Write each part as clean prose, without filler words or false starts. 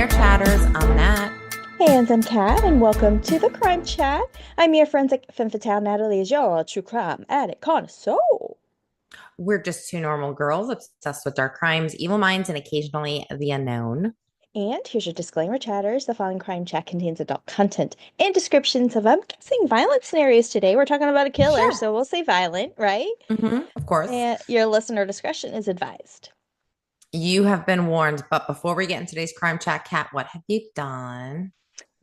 there, chatters. I'm Nat. And I'm Kat, and welcome to the Crime Chat. I'm your forensic femme fatale, Natalie, is your true crime addict connoisseur. We're just two normal girls obsessed with dark crimes, evil minds, and occasionally the unknown. And here's your disclaimer, chatters. The following Crime Chat contains adult content and descriptions of, I'm guessing, violent scenarios today. We're talking about a killer, Yeah. so we'll say violent, right? Of course. And your listener discretion is advised. You have been warned, but before we get into today's crime chat, Kat, what have you done?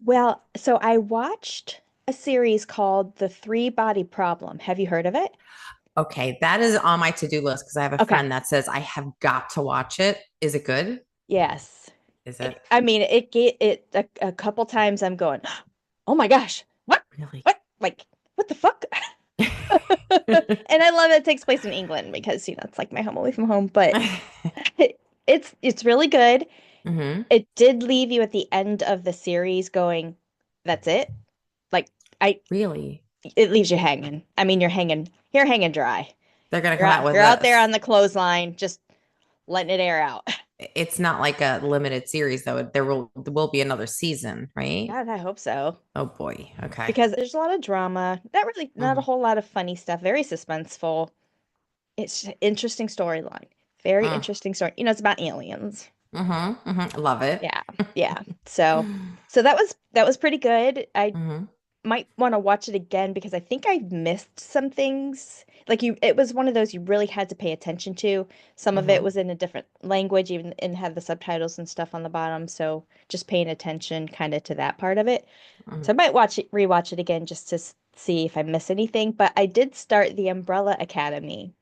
Well, so I watched a series called The Three Body Problem. Have you heard of it? Okay, that is on my to-do list because I have a Okay. friend that says I have got to watch it. Is it good? Yes. Is it I mean, it get it a couple times I'm going, oh my gosh, what? really? What? Like, what the fuck? And I love it takes place in England because, it's like my home away from home, but it's really good. hmm It did leave you at the end of the series going, that's it. Like I Really? it leaves you hanging. I mean, you're hanging dry. They're gonna You're come out out with you're out there this. on the clothesline, just letting it air out. It's not like a limited series, though. There will be another season, right? God, I hope so. Oh boy. Okay. Because there's a lot of drama, not a Mm-hmm. whole lot of funny stuff, very suspenseful. It's an interesting storyline. Very interesting story. It's about aliens. Love it. Yeah. Yeah. So that was pretty good. I hmm might want to watch it again because I think I missed some things. Like it was one of those you really had to pay attention to. Some of it hmm was in a different language, even and had the subtitles and stuff on the bottom. So just paying attention kind of to that part of it. So I might rewatch it again just to see if I miss anything. But I did start The Umbrella Academy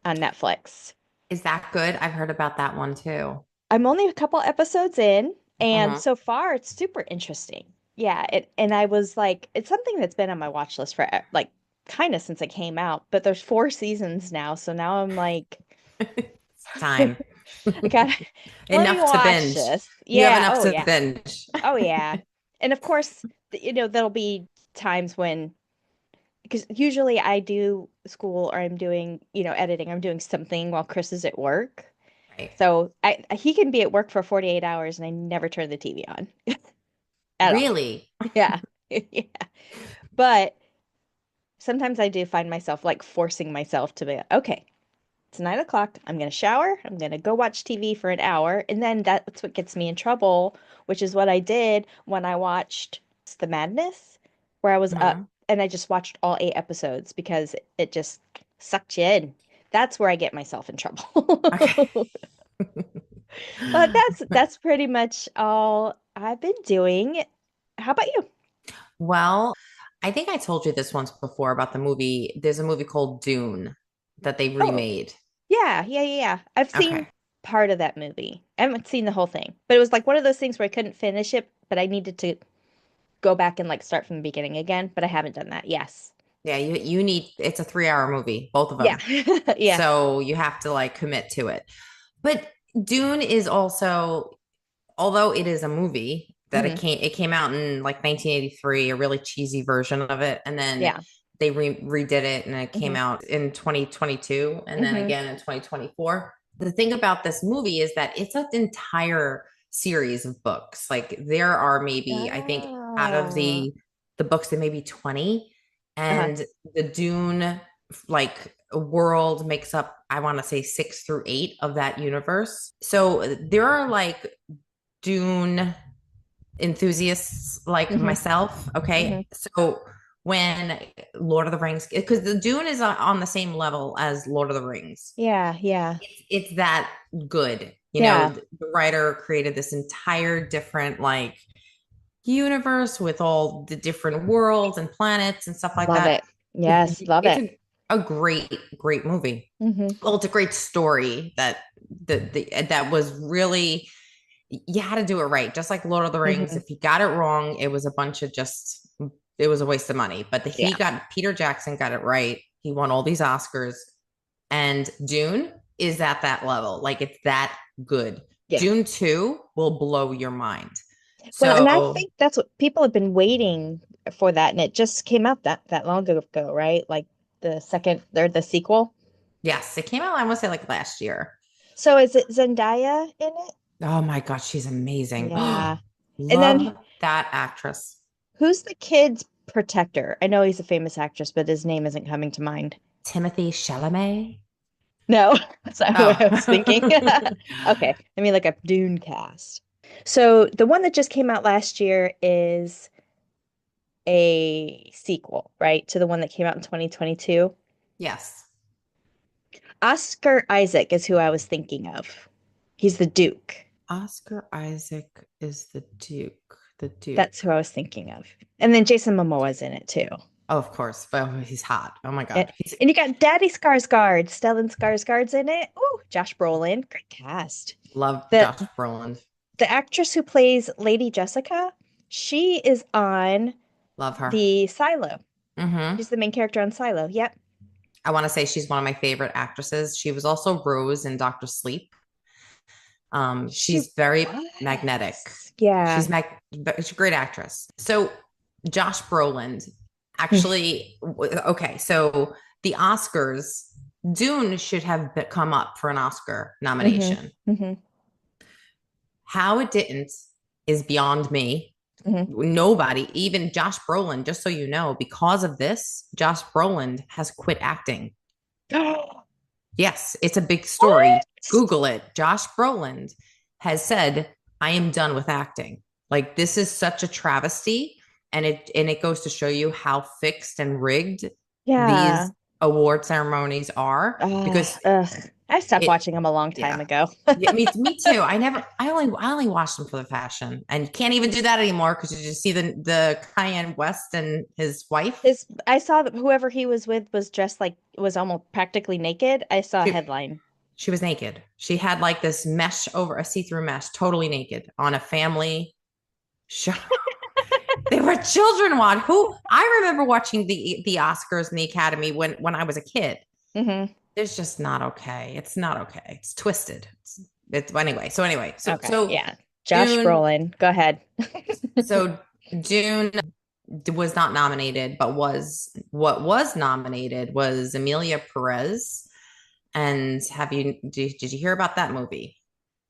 on Netflix. Is that good? I've heard about that one too. I'm only a couple episodes in, and hmm so far it's super interesting. Yeah, and I was like, it's something that's been on my watch list for like kind of since it came out, but there's 4 seasons now, so now I'm like, It's time. I gotta let me Enough to watch binge. this. You have Yeah, enough oh to yeah, binge. oh yeah. And of course, there'll be times when because usually I do school or I'm doing, editing. I'm doing something while Chris is at work. Right. So he can be at work for 48 hours and I never turn the TV on at all. Really? Yeah. Yeah. But sometimes I do find myself like forcing myself to be, okay, it's 9 o'clock. I'm going to shower. I'm going to go watch TV for an hour. And then that's what gets me in trouble, which is what I did when I watched The Madness, where I was up hmm and I just watched all 8 episodes because it just sucked you in. That's where I get myself in Okay. trouble. But that's pretty much all I've been doing. How about you? Well, I think I told you this once before about the movie. There's a movie called Dune that they Oh, remade. yeah, yeah, yeah, yeah. I've seen Okay. part of that movie. I haven't seen the whole thing, but it was like one of those things where I couldn't finish it, but I needed to go back and like start from the beginning again, but I haven't done that. Yes. Yeah, you need it's a 3 hour movie, both of Yeah. them. Yeah. So you have to like commit to it. But Dune is also, although it is a movie that it hmm came out in like 1983, a really cheesy version of it, and then Yeah. they redid it and it came hmm out in 2022 and then hmm again in 2024. The thing about this movie is that it's an entire series of books. Like there are maybe I think out of Ah. the books there may be 20 Uh-huh. and the Dune like world makes up I want to say 6 through 8 of that universe. So there are like Dune enthusiasts like hmm myself. hmm Okay. So when Lord of the Rings, because the Dune is on the same level as Lord of the Rings, Yeah, yeah. it's that good. Yeah. The writer created this entire different like universe with all the different worlds and planets and stuff like Love that. it. Yes, love It's it. a great movie. hmm Well, it's a great story that was really you had to do it right. Just like Lord of the Rings, hmm if you got it wrong, it was a bunch of just it was a waste of money. But he Yeah. got Peter Jackson got it right. He won all these Oscars, and Dune is at that level. Like it's that good. Yeah. Dune 2 will blow your mind. Well, and I So think that's what people have been waiting for that, and it just came out that long ago, right? Like the second or the sequel. yes, it came out, I want to say like last year. So is it Zendaya in it? Oh my God, she's amazing. Yeah. And then Love that actress. who's the kid's protector? I know he's a famous actress, but his name isn't coming to mind. Timothy Chalamet. No, that's not who I was thinking. Oh. Okay, I mean like a Dune cast. So the one that just came out last year is a sequel, right, to the one that came out in 2022. Yes. Oscar Isaac is who I was thinking of. He's the Duke. Oscar Isaac is the Duke. The That's who Duke. I was thinking of. And then Jason Momoa's in it too. Oh, of course. But he's hot. Oh my And, God. He's and you got Daddy Skarsgård, Stellan Skarsgård's in it. Oh, Josh Brolin, great cast. love The Josh Brolin. the actress who plays Lady Jessica, she is on Love her. the Silo. Hmm. She's the main character on Silo. Yep. I want to say she's one of my favorite actresses. She was also Rose in Doctor Sleep. She She's very magnetic. was. Yeah. She's a great actress. So Josh Brolin, actually, okay. So the Oscars, Dune should have come up for an Oscar hmm nomination. hmm How it didn't is beyond me. hmm Nobody, even Josh Brolin, just so you know, because of this, Josh Brolin has quit acting. Yes, it's a big story. What? Google it. Josh Brolin has said, "I am done with acting." Like this is such a travesty, and it goes to show you how fixed and rigged Yeah. these award ceremonies are because Ugh. I stopped it watching him a long time yeah. ago. Yeah, me too. I only watched them for the fashion and can't even do that anymore because you just see the Kanye West and his wife. I saw that whoever he was with was dressed like was almost practically naked. I saw a She, headline. she was naked. She had like this mesh over a see-through mesh, totally naked on a family show. They were children one. Who I remember watching the Oscars and the Academy when I was a kid. hmm It's just not okay. It's not okay. It's twisted. It's anyway. So anyway. So Okay. so Yeah. Josh Dune. Brolin. Go ahead. So Dune was not nominated, but was nominated was Amelia Perez. And did you hear about that movie?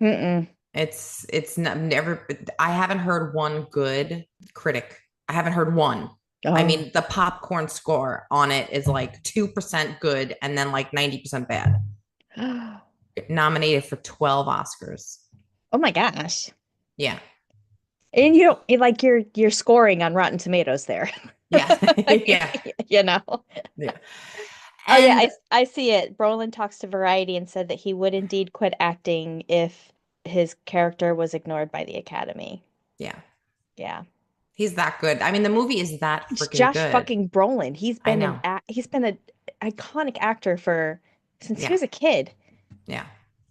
Mm-mm. It's not, never. I haven't heard one good critic. I haven't heard one. I Oh. mean, the popcorn score on it is like 2% good and then like 90% bad. Nominated for 12 Oscars. Oh my gosh. Yeah. And you don't like you're scoring on Rotten Tomatoes there. Yeah. Yeah. You know. Yeah. Oh yeah, And I see it. Brolin talks to Variety and said that he would indeed quit acting if his character was ignored by the Academy. yeah, Yeah. he's that good. I mean, the movie is that It's freaking Josh good. fucking Brolin. I know. He's been an iconic actor for since he Yeah. was a kid, Yeah.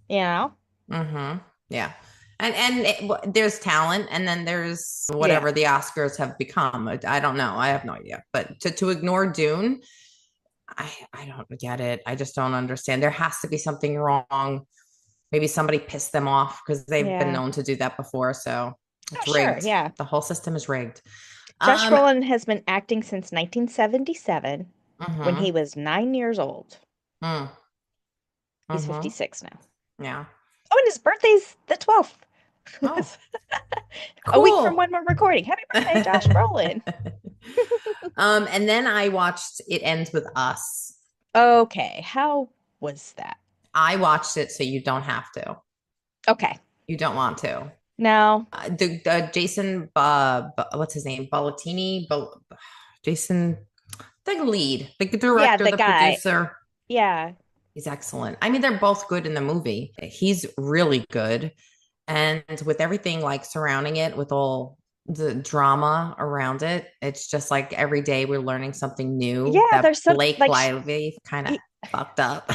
you know? Mm-hmm. Yeah. There's talent, and then there's Yeah. whatever the Oscars have become. I don't know. I have no idea. But to ignore Dune, I don't get it. I just don't understand. There has to be something wrong. Maybe somebody pissed them off because they've been Yeah. known to do that before. So Oh, it's sure. rigged. Yeah. The whole system is rigged. Josh Um. Brolin has been acting since 1977 when he Mm-hmm. was 9 years old. Mm, He's mm-hmm. 56 now. Yeah. Oh, and his birthday's the 12th. Oh, A week from cool. when we're recording. Happy birthday, Josh Brolin. And then I watched It Ends with Us. Okay, how was that? I watched it so you don't have to. Okay. You don't want to. Now, The Jason, what's his name? Jason, the lead, the yeah, director, the the guy. producer. Yeah. He's excellent. I mean, they're both good in the movie. He's really good. And with everything like surrounding it, with all the drama around it, it's just like every day we're learning something new Yeah, that there's some Blake like Lively kind of he, fucked up.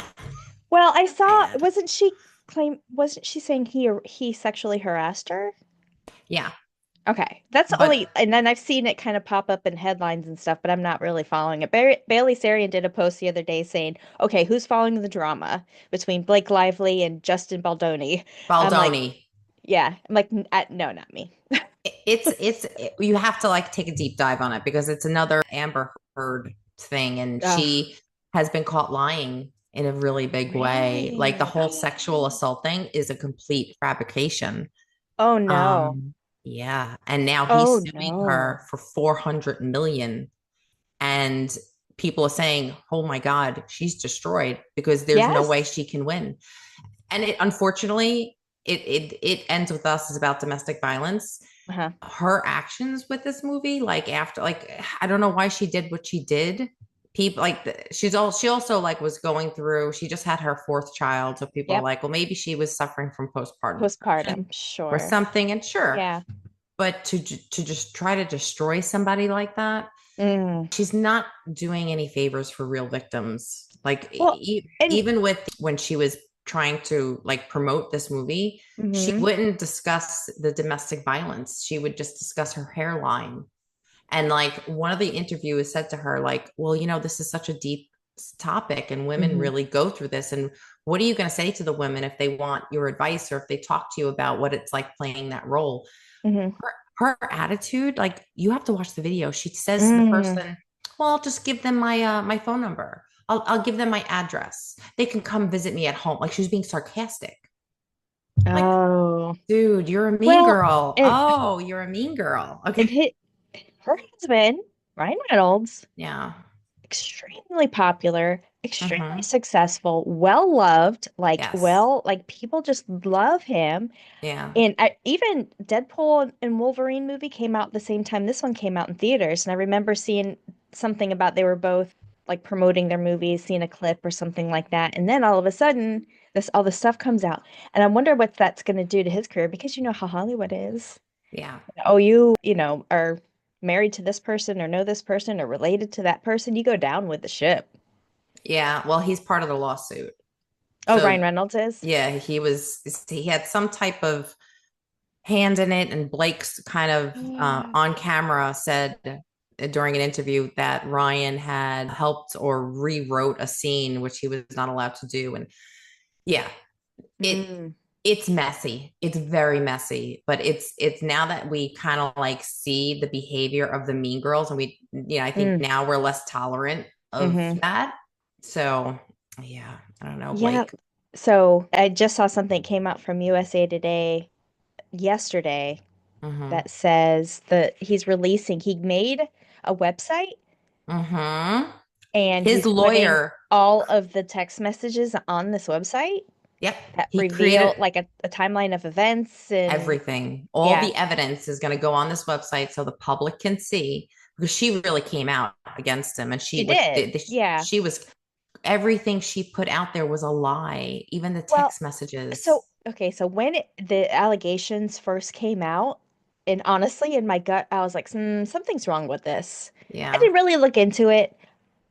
well, I saw And wasn't she saying he sexually harassed her? yeah, Okay. That's the but only and then I've seen it kind of pop up in headlines and stuff, but I'm not really following it. Bailey Sarian did a post the other day saying, "Okay, who's following the drama between Blake Lively and Justin Baldoni?" I'm like, Baldoni, yeah. I'm like, no, not me." you have to like take a deep dive on it because it's another Amber Heard thing, and Ugh. she has been caught lying in a really big way. Like the Really? whole sexual assault thing is a complete fabrication. Oh no. Yeah. And now Oh he's suing no. her for 400 million. And people are saying, oh my God, she's destroyed because there's no way Yes. she can win. And it unfortunately, it ends with us is about domestic violence. Uh-huh. Her actions with this movie, like after, like I don't know why she did what she did. People like she also like was going through. She just had her fourth child, so people are Yep. like, well, maybe she was suffering from postpartum depression Postpartum. or Sure. something. And sure, Yeah. but to just try to destroy somebody like that, Mm. she's not doing any favors for real victims. Like Well, and even with when she was trying to like promote this movie, she hmm wouldn't discuss the domestic violence. She would just discuss her hairline. And like one of the interviewers said to her, like, well, this is such a deep topic and women hmm really go through this. And what are you going to say to the women if they want your advice or if they talk to you about what it's like playing that role? hmm Her attitude, like you have to watch the video. She says to the Mm. person, "Well, I'll just give them my phone number. I'll give them my address. They can come visit me at home." Like she was being sarcastic. Like, Oh. dude, you're a mean Well, girl. and Oh, you're a mean girl. and Okay. her husband, Ryan Reynolds, Yeah. extremely popular, extremely Mm-hmm. successful, well loved, Yes. like people just love him. Yeah. And even Deadpool and Wolverine movie came out the same time this one came out in theaters, and I remember seeing something about they were both like promoting their movies, seeing a clip or something like that, and then all of a sudden this all this stuff comes out, and I wonder what that's going to do to his career because you know how Hollywood is. Yeah. Oh, you know, are married to this person or know this person or related to that person, you go down with the ship. Yeah. Well, he's part of the lawsuit. Oh, So Ryan Reynolds is? yeah, he had some type of hand in it. And Blake's kind of Yeah. on camera said during an interview that Ryan had helped or rewrote a scene which he was not allowed to do. And yeah, it Mm, it's messy. It's very messy, but it's now that we kind of like see the behavior of the mean girls, and I think mm, now we're less tolerant of hmm that. So yeah, I don't know, Yeah. Blake. So I just saw something came out from USA Today yesterday Mm-hmm. that says that he made a website Mm-hmm. and His he's putting lawyer. all of the text messages on this website Yep. that He reveal created like a timeline of events and everything. All yeah, the evidence is going to go on this website so the public can see because she really came out against him and she did. Yeah. she was everything she put out there was a lie, even the Well, text messages. so okay, so when the allegations first came out, and honestly, in my gut, I was like, something's wrong with this. I Yeah. didn't really look into it.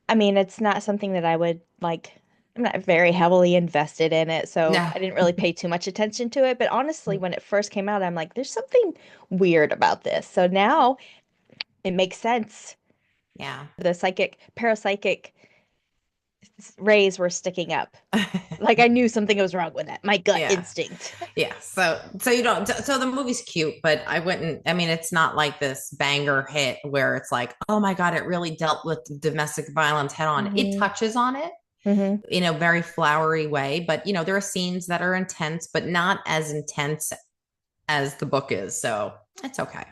I mean, it's not something that I would like. I'm not very heavily invested in it, so No. I didn't really pay too much attention to it. But honestly, when it first came out, I'm like, there's something weird about this. So now it makes sense. Yeah. The parapsychic rays were sticking up. Like I knew something was wrong with that. My gut Yeah. instinct. Yeah. So you don't so the movie's cute, but I mean it's not like this banger hit where it's like, "Oh my God, it really dealt with domestic violence head on." It hmm touches on it hmm in a very flowery way, but there are scenes that are intense, but not as intense as the book is. So it's okay.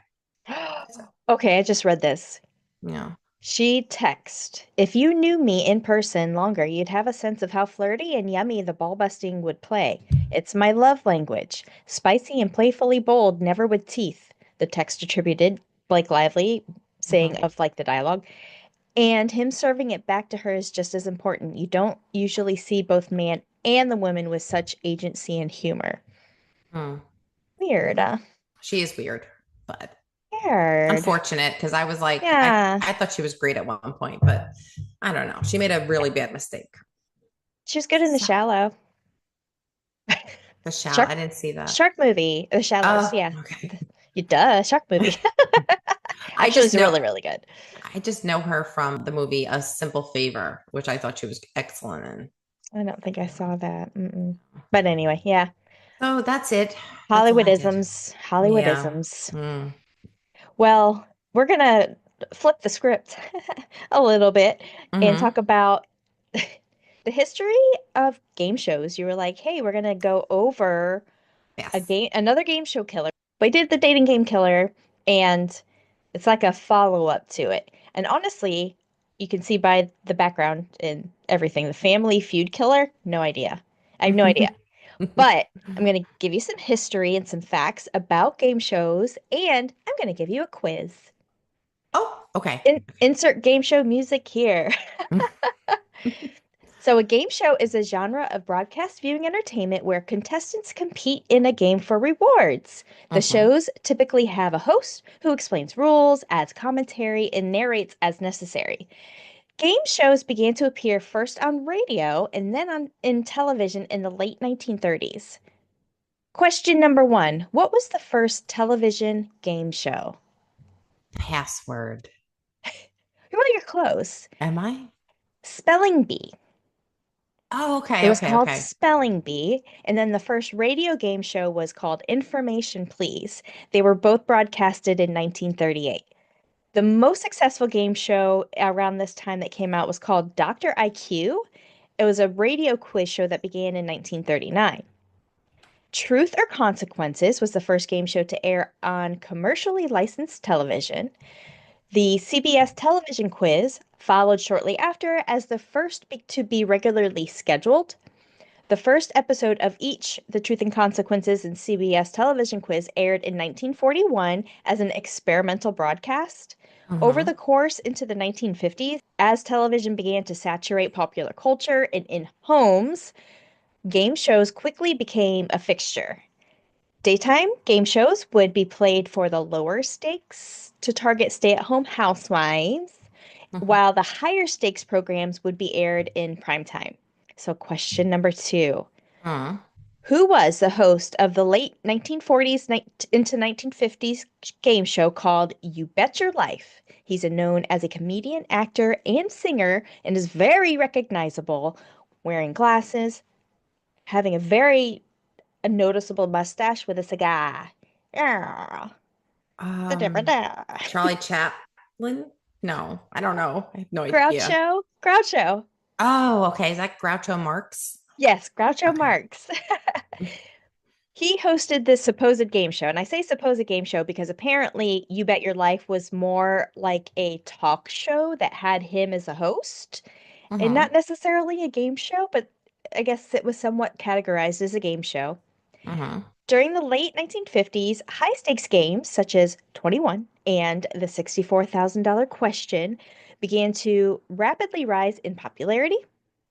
So, Okay, I just read this. yeah. She text, if you knew me in person longer, you'd have a sense of how flirty and yummy the ball busting would play. It's my love language. Spicy and playfully bold, never with teeth. The text attributed Blake Lively saying Mm-hmm. of like the dialogue. And him serving it back to her is just as important. You don't usually see both man and the woman with such agency and humor. Mm. Weird. She is weird, but Weird. unfortunate because I was like, Yeah. I thought she was great at one point, but I don't know. She made a really bad mistake. She was good in The So, Shallow. the shout, Shark I didn't see that. Shark movie, The Shallows. Oh, Yeah. okay. You duh, Shark movie. I Actually, just it's know really, really good. I just know her from the movie A Simple Favor, which I thought she was excellent in. I don't think I saw that. Mm-mm. But anyway, yeah. So that's it. That's all I did. Hollywoodisms, Yeah. Hollywoodisms. Mm. Well, we're gonna flip the script a little bit and Mm-hmm. talk about the history of game shows. You were like, hey, we're gonna go over Yes. another game show killer. We did the dating game killer, and it's like a follow-up to it. And honestly, you can see by the background and everything, the Family Feud killer, no idea. I have no idea. But I'm going to give you some history and some facts about game shows, and I'm going to give you a quiz. Oh, okay. Insert game show music here. So, a game show is a genre of broadcast viewing entertainment where contestants compete in a game for rewards. The Mhm. shows typically have a host who explains rules, adds commentary, and narrates as necessary. Game shows began to appear first on radio and then in television in the late 1930s. Question number one: what was the first television game show? Password. Well, you're close. Am I? Spelling Bee. Oh, It okay, was okay, called okay. Spelling Bee, and then the first radio game show was called Information Please. They were both broadcasted in 1938. The most successful game show around this time that came out was called Dr. IQ. It was a radio quiz show that began in 1939. Truth or Consequences was the first game show to air on commercially licensed television. The CBS television quiz followed shortly after as the first to be regularly scheduled. The first episode of each The Truth and Consequences and CBS television quiz aired in 1941 as an experimental broadcast. Over Mm-hmm. the course into the 1950s, as television began to saturate popular culture and in homes, game shows quickly became a fixture. Daytime game shows would be played for the lower stakes to target stay-at-home housewives, Mm-hmm. while the higher stakes programs would be aired in prime time. So, question number two: Mm-hmm. who was the host of the late 1940s into 1950s game show called You Bet Your Life? He's known as a comedian, actor, and singer and is very recognizable, wearing glasses, having a noticeable mustache with a cigar. Yeah. Um, Charlie Chaplin? No, I don't know. I have no idea. Groucho? Groucho. Oh, okay. Is that Groucho Marx? Yes, Groucho Okay. Marx. He hosted this supposed game show. And I say supposed game show because apparently You Bet Your Life was more like a talk show that had him as a host and Mm-hmm. not necessarily a game show, but I guess it was somewhat categorized as a game show. Mm-hmm. During the late 1950s, high stakes games such as 21 and the $64,000 question began to rapidly rise in popularity.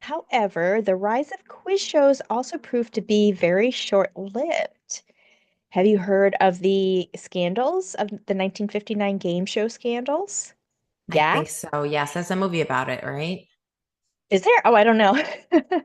However, the rise of quiz shows also proved to be very short-lived. Have you heard of the scandals of the 1959 game show scandals? I Yeah? think so. Yes, there's a movie about it, right? Is there? Oh, I don't know.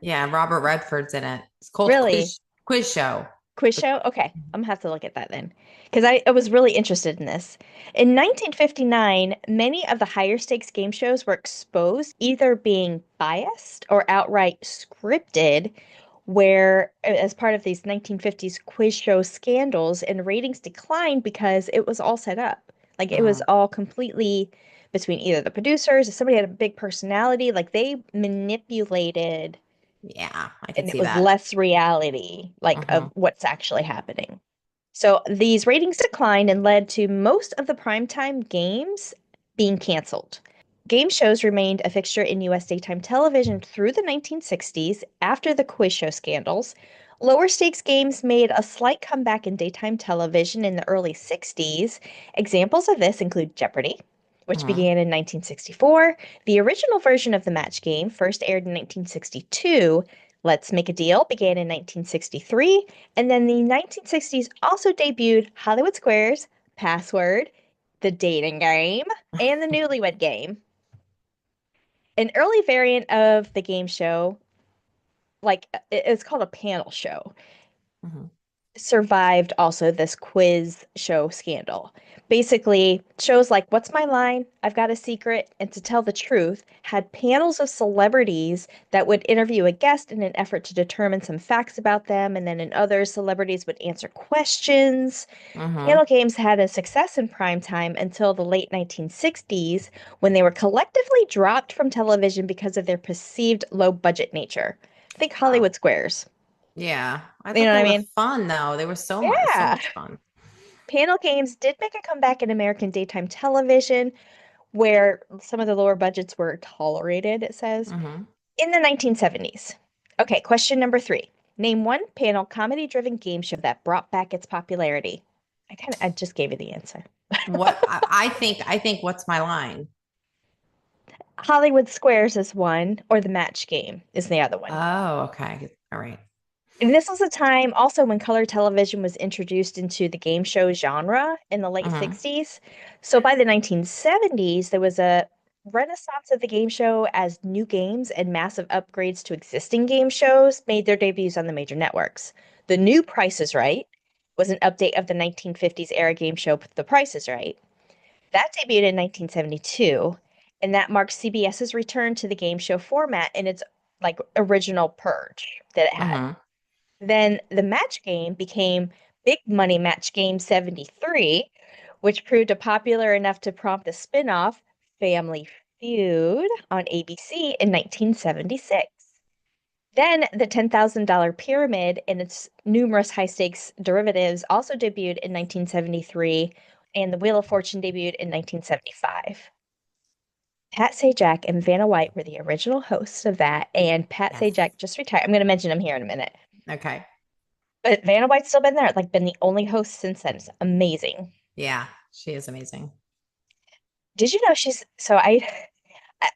Yeah, Robert Redford's in it. It's called Really? Quiz Show. Quiz show? Okay, I'm gonna have to look at that then. Because I was really interested in this. In 1959, many of the higher stakes game shows were exposed either being biased or outright scripted, where as part of these 1950s quiz show scandals, and ratings declined because it was all set up. Like it was Mm-hmm. all completely between either the producers, if somebody had a big personality, like they manipulated Yeah, I could and it see was that. less reality, like Mm-hmm. of what's actually happening. So these ratings declined and led to most of the primetime games being canceled. Game shows remained a fixture in US daytime television through the 1960s after the quiz show scandals. Lower stakes games made a slight comeback in daytime television in the early 60s. Examples of this include Jeopardy, which Mm-hmm. began in 1964. The original version of the match game first aired in 1962. Let's Make a Deal began in 1963. And then the 1960s also debuted Hollywood Squares, Password, The Dating Game, and The Newlywed Game. An early variant of the game show, like it's called a panel show. Mm-hmm. survived also this quiz show scandal. Basically, shows like What's My Line? I've Got a Secret, and To Tell the Truth had panels of celebrities that would interview a guest in an effort to determine some facts about them, and then in others, celebrities would answer questions. Mm-hmm. Panel games had a success in prime time until the late 1960s when they were collectively dropped from television because of their perceived low budget nature. Think Oh, Hollywood Squares. yeah. I You thought know what they I were mean? fun though. They were so Yeah. much fun. Panel games did make a comeback in American daytime television where some of the lower budgets were tolerated, it says, Mm-hmm. in the 1970s. Okay, question number three. Name one panel comedy-driven game show that brought back its popularity. I just gave you the answer. I think what's my line? Hollywood Squares is one, or the Match Game is the other one. Oh, okay. All right. And this was a time also when color television was introduced into the game show genre in the late Mm-hmm. 60s. So by the 1970s, there was a renaissance of the game show as new games and massive upgrades to existing game shows made their debuts on the major networks. The new Price is Right was an update of the 1950s era game show The Price is Right. That debuted in 1972, and that marked CBS's return to the game show format in its like original purge that it had. Mm-hmm. Then the match game became Big Money Match Game 73, which proved a popular enough to prompt a spin-off, Family Feud, on ABC in 1976. Then the $10,000 Pyramid and its numerous high-stakes derivatives also debuted in 1973, and the Wheel of Fortune debuted in 1975. Pat Sajak and Vanna White were the original hosts of that, and Pat Yes. Sajak just retired. I'm going to mention him here in a minute. Okay. But Vanna White's still been there, like been the only host since then. It's amazing. Yeah, she is amazing. Did you know she's so I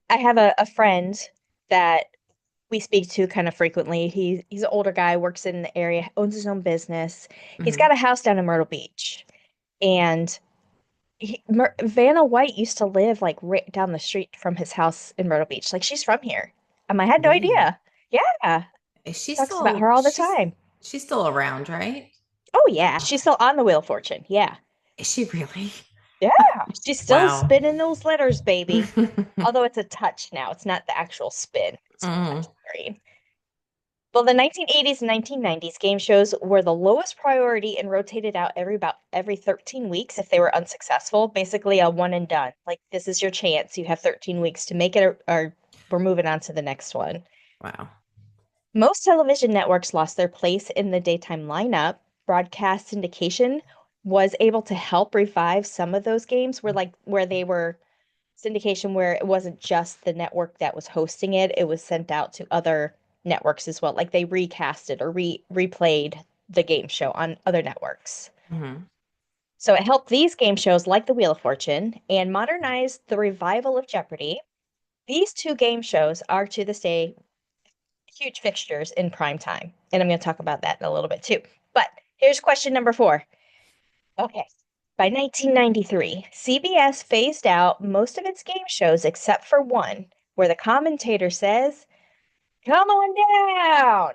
have a friend that we speak to kind of frequently. He's an older guy, works in the area, owns his own business. He's Mm-hmm. got a house down in Myrtle Beach. And Vanna White used to live like right down the street from his house in Myrtle Beach. Like she's from here. I had no Really? idea. Yeah. Is she Talks about still her all the she's time. she's still around, right? Oh yeah, she's Okay. still on the Wheel of Fortune. Yeah. Is she really? Yeah, she's still Wow. spinning those letters, baby. Although it's a touch now, it's not the actual spin. It's a touch Mm-hmm. screen. Well, the 1980s and 1990s game shows were the lowest priority and rotated out about every 13 weeks if they were unsuccessful. Basically, a one and done. Like this is your chance. You have 13 weeks to make it, or we're moving on to the next one. Wow. Most television networks lost their place in the daytime lineup. Broadcast syndication was able to help revive some of those games where they were syndication where it wasn't just the network that was hosting it, it was sent out to other networks as well. Like they recasted or replayed the game show on other networks. Mm-hmm. So it helped these game shows like The Wheel of Fortune and modernized the revival of Jeopardy! These two game shows are to this day huge fixtures in prime time. And I'm going to talk about that in a little bit too. But here's question number four. Okay. By 1993, CBS phased out most of its game shows except for one, where the commentator says, "Come on down."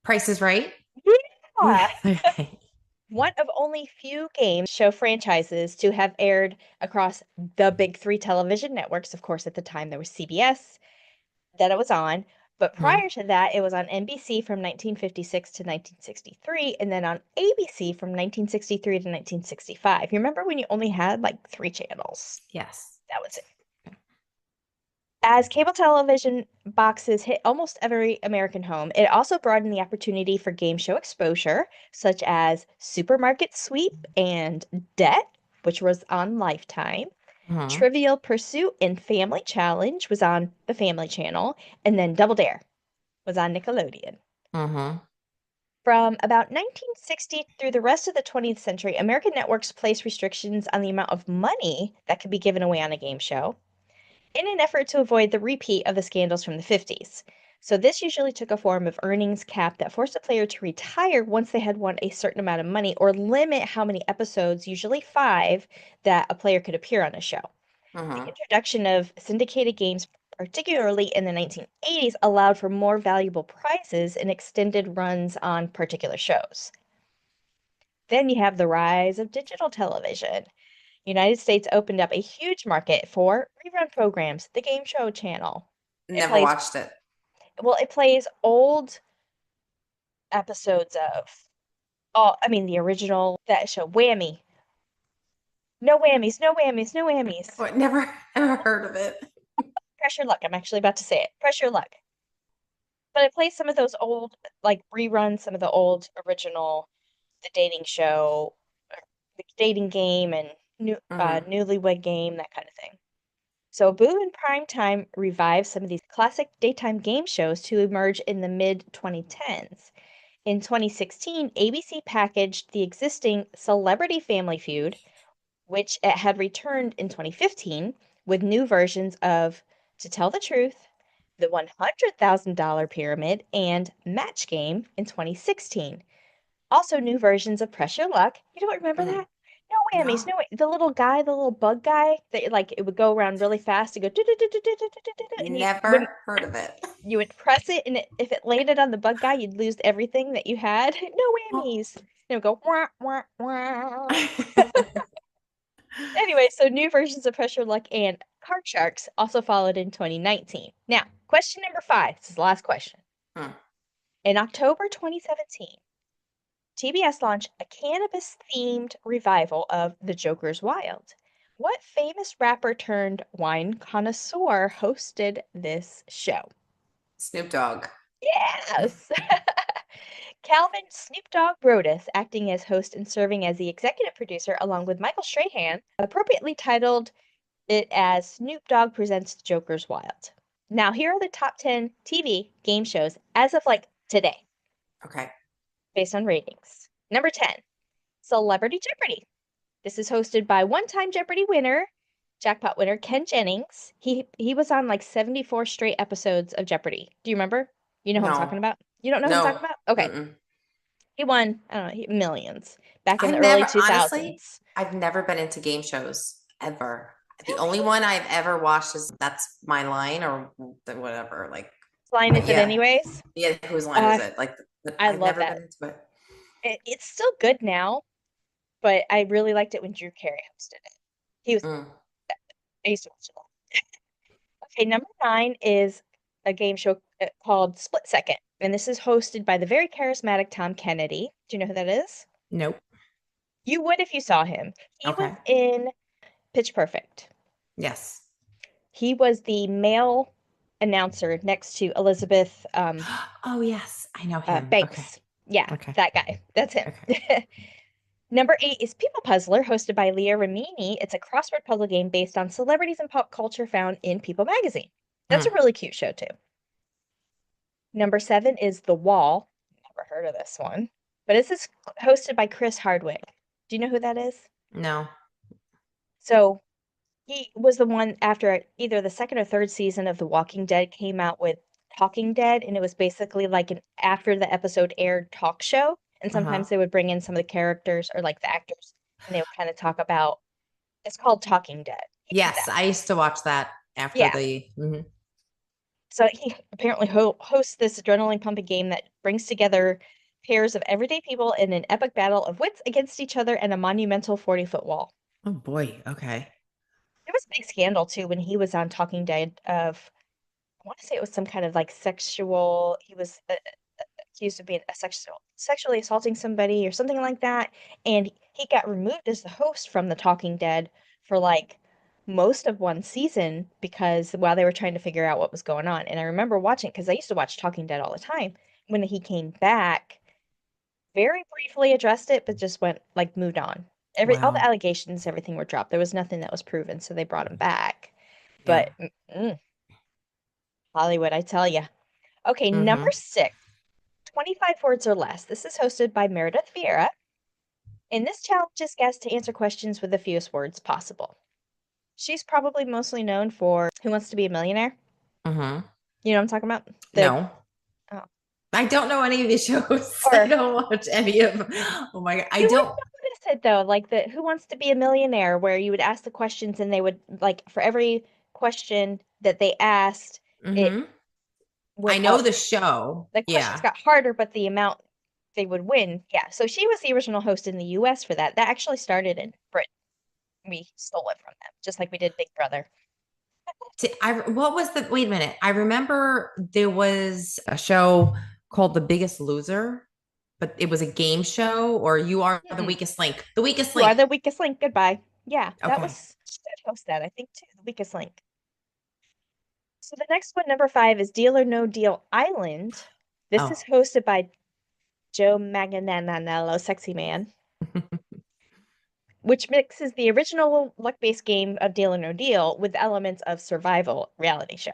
Price is Right? Yeah. Yeah. Okay. One of only few game show franchises to have aired across the big three television networks. Of course, at the time there was CBS that it was on, but Mm-hmm. prior to that, it was on NBC from 1956 to 1963, and then on ABC from 1963 to 1965. You remember when you only had like three channels? Yes. That was it. As cable television boxes hit almost every American home, it also broadened the opportunity for game show exposure, such as Supermarket Sweep and Debt, which was on Lifetime. Mm-hmm. Trivial Pursuit and Family Challenge was on the Family Channel, and then Double Dare was on Nickelodeon. Mm-hmm. From about 1960 through the rest of the 20th century, American networks placed restrictions on the amount of money that could be given away on a game show in an effort to avoid the repeat of the scandals from the 50s. So this usually took a form of earnings cap that forced a player to retire once they had won a certain amount of money or limit how many episodes, usually five, that a player could appear on a show. The Mm-hmm. introduction of syndicated games, particularly in the 1980s, allowed for more valuable prizes and extended runs on particular shows. Then you have the rise of digital television. United States opened up a huge market for rerun programs, the Game Show Channel. It Never plays, watched it. well, it plays old episodes of, oh, I mean, the original, that show, Whammy. No whammies, no whammies, no whammies. What? Never, never heard of it. Press your luck. I'm actually about to say it. Press your luck. But it plays some of those old, like reruns, some of the old original, the dating show, the dating game, and Hmm. newlywed game, that kind of thing. So a boom in prime time revived some of these classic daytime game shows to emerge in the mid 2010s. In 2016, ABC packaged the existing Celebrity Family Feud, which it had returned in 2015 with new versions of To Tell the Truth, The $100,000 Pyramid, and Match Game in 2016. Also, new versions of Press Your Luck. You don't remember Mm. that? No whammies, No, no way. The little guy, the little bug guy that like it would go around really fast and go and you never wouldn't heard of it. you would press it and if it landed on the bug guy, you'd lose everything that you had. No Oh. whammies. And it would go wah wah wah. Anyway, so new versions of Pressure Luck and Card Sharks also followed in 2019. Now, question number 5. This is the last question. Hmm. In October 2017, TBS launched a cannabis-themed revival of The Joker's Wild. What famous rapper turned wine connoisseur hosted this show? Snoop Dogg. Yes! Calvin Snoop Dogg Brodus, acting as host and serving as the executive producer along with Michael Strahan, appropriately titled it as Snoop Dogg presents Joker's Wild. Now, here are the top 10 TV game shows as of like today, Okay. based on ratings. Number 10, Celebrity Jeopardy. This is hosted by one-time Jeopardy winner, jackpot winner Ken Jennings. He was on like 74 straight episodes of Jeopardy. Do you remember? You know who I'm talking No, about? You don't know who I'm talking no. about? Okay. Mm-mm. He won, I don't know, millions back in the I've early never, honestly, 2000s. I've never been into game shows ever. The only Really? one I've ever watched is That's My Line or whatever. Like, Flying Is It yeah, Anyways? yeah. Whose line is Uh, it? Like, but I I've love never that. been into it. It's still good now, but I really liked it when Drew Carey hosted it. He was, Mm. I used to watch it a lot. Okay, number 9 is a game show called Split Second, and this is hosted by the very charismatic Tom Kennedy. Do you know who that is? Nope. You would if you saw him. He was Okay. in Pitch Perfect. Yes. He was the male announcer next to Elizabeth Oh, yes. I know him. Okay. Banks. Yeah, Okay. that guy. That's him. Okay. Number 8 is People Puzzler, hosted by Leah Remini. It's a crossword puzzle game based on celebrities and pop culture found in People magazine. That's a Mm. really cute show, too. Number 7 is The Wall. Never heard of this one. But this is hosted by Chris Hardwick. Do you know who that is? No. So he was the one after either the second or third season of The Walking Dead came out with Talking Dead, and it was basically like an after the episode aired talk show. And Uh-huh. sometimes they would bring in some of the characters or like the actors, and they would kind of talk about. It's called Talking Dead. He did Yes, that. I used to watch that after Yeah. the. Mhm. So he apparently hosts this adrenaline pumping game that brings together pairs of everyday people in an epic battle of wits against each other and a monumental 40-foot wall. Oh boy. Okay. There was a big scandal too when he was on Talking Dead of I want to say it was some kind of like sexual. He was accused of being a sexually assaulting somebody or something like that, and he got removed as the host from the Talking Dead for like most of one season because while they were trying to figure out what was going on. And I remember watching because I used to watch Talking Dead all the time. When he came back, very briefly addressed it, but just went like moved on. All the Wow. allegations, everything were dropped. There was nothing that was proven, so they brought him back. Yeah. But Hollywood, I tell you. Okay, number Mm-hmm. 6, 25 words or less. This is hosted by Meredith Vieira, and this challenges guests to answer questions with the fewest words possible. She's probably mostly known for Who Wants to Be a Millionaire? Mm-hmm. You know what I'm talking about? The No. oh, I don't know any of these shows. I or don't watch any of them. Oh my God. I you would don't. notice it though, like the Who Wants to Be a Millionaire, where you would ask the questions and they would like for every question that they asked, it Mm-hmm. I went know up. the show. The questions Yeah. got harder, but the amount they would win. Yeah. So she was the original host in the US for that. That actually started in Britain. We stole it from them, just like we did Big Brother. What was the, wait a minute. I remember there was a show called The Biggest Loser, but it was a game show, or You Are the Mm-mm. Weakest Link. The Weakest You are Link. the weakest link. Goodbye. Yeah, that Okay. was she did host that, I think too. The weakest link. So the next one, number five, is Deal or No Deal Island. This is Oh. hosted by Joe Manganiello, Sexy Man, which mixes the original luck-based game of Deal or No Deal with elements of survival reality show.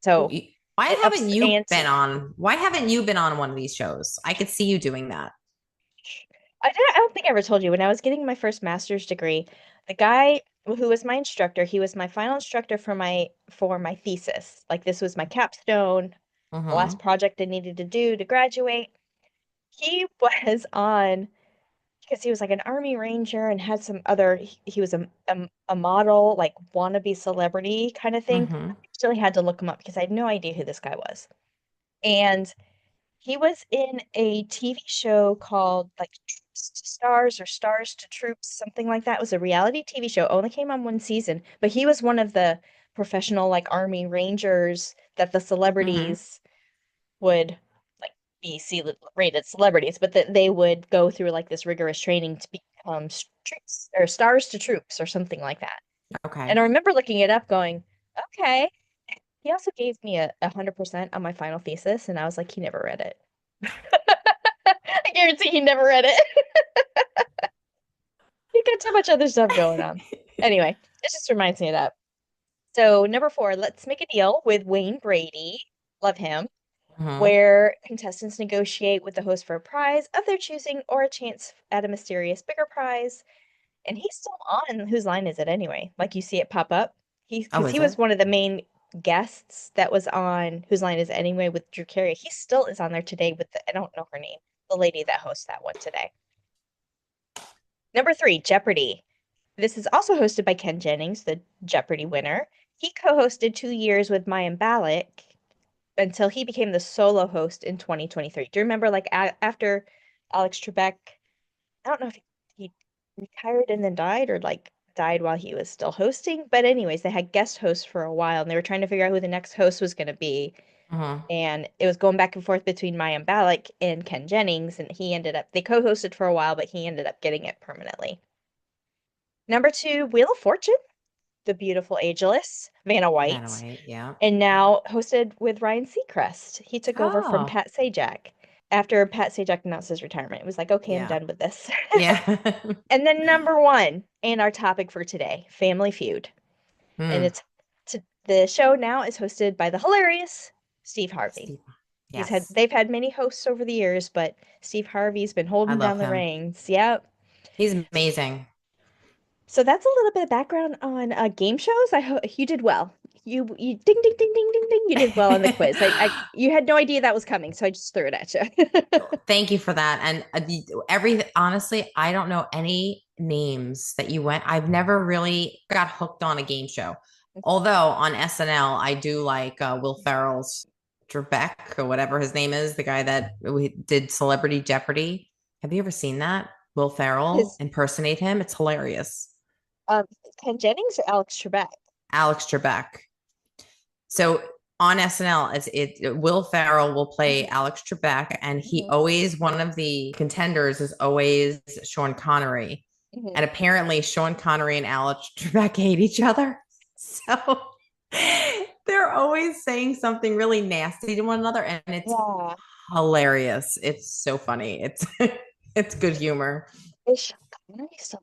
So Why it haven't ups the you been ante. on? Why haven't you been on one of these shows? I could see you doing that. I don't think I ever told you when I was getting my first master's degree, the guy who was my instructor, he was my final instructor for my thesis. Like this was my capstone, the last Mm-hmm. project I needed to do to graduate. He was on because he was like an army ranger and had some other he was a model, like wannabe celebrity kind of thing. Mm-hmm. I actually had to look him up because I had no idea who this guy was. And he was in a TV show called like Troops to Stars or Stars to Troops, something like that. It was a reality TV show, only came on one season, but he was one of the professional like army rangers that the Mm-hmm. celebrities would like be rated celebrities, but that they would go through like this rigorous training to become troops or stars to troops or something like that. And Okay. I remember looking it up going, okay. He also gave me a 100% on my final thesis, and I was like, he never read it. I guarantee he never read it. He got too much other stuff going on. Anyway, it just reminds me of that. So, number four, let's make a deal with Wayne Brady. Love him. Mm-hmm. Where contestants negotiate with the host for a prize of their choosing or a chance at a mysterious bigger prize. And he's still on. Whose line is it anyway? Like you see it pop up. Oh, Because he is was it? one of the main guests that was on Whose Line Is It Anyway with Drew Carey. He still is on there today with I don't know her name, the lady that hosts that one today. Number three, Jeopardy. This is also hosted by Ken Jennings, the Jeopardy winner. He co-hosted 2 years with Mayim Bialik until he became the solo host in 2023. Do you remember, like, after Alex Trebek, I don't know if he retired and then died or, like, died while he was still hosting. But, anyways, they had guest hosts for a while and they were trying to figure out who the next host was going to be. Mm-hmm. And it was going back and forth between Mayim Bialik and Ken Jennings. And they co hosted for a while, but he ended up getting it permanently. Number two, Wheel of Fortune, the beautiful ageless Vanna That White, way, yeah. and now hosted with Ryan Seacrest. He took over from Oh, Pat Sajak after Pat Sajak announced his retirement. It was like, okay, I'm yeah. done with this. Yeah. And then number one, and our topic for today, Family Feud. And Hmm. the show now is hosted by the hilarious Steve Harvey. Steve. Yes. They've had many hosts over the years, but Steve Harvey's been I holding love down the him. reins. Yep. He's amazing. So that's a little bit of background on game shows. I hope you did well. You ding ding ding ding ding ding. You did well on the quiz. I you had no idea that was coming, so I just threw it at you. Thank you for that. And every honestly, I don't know any names that you went. I've never really got hooked on a game show. Although on SNL, I do like Will Ferrell's Trebek or whatever his name is, the guy that we did Celebrity Jeopardy. Have you ever seen that? Will Ferrell His impersonate him. It's hilarious. um Ken Jennings or Alex Trebek? Alex Trebek. So on SNL, Will Ferrell will play Mhm, Alex Trebek, and he mhm, always one of the contenders is always Sean Connery, mhm. and apparently Sean Connery and Alex Trebek hate each other, so they're always saying something really nasty to one another, and it's Yeah. hilarious. It's so funny. It's it's good humor. Is Sean Connery still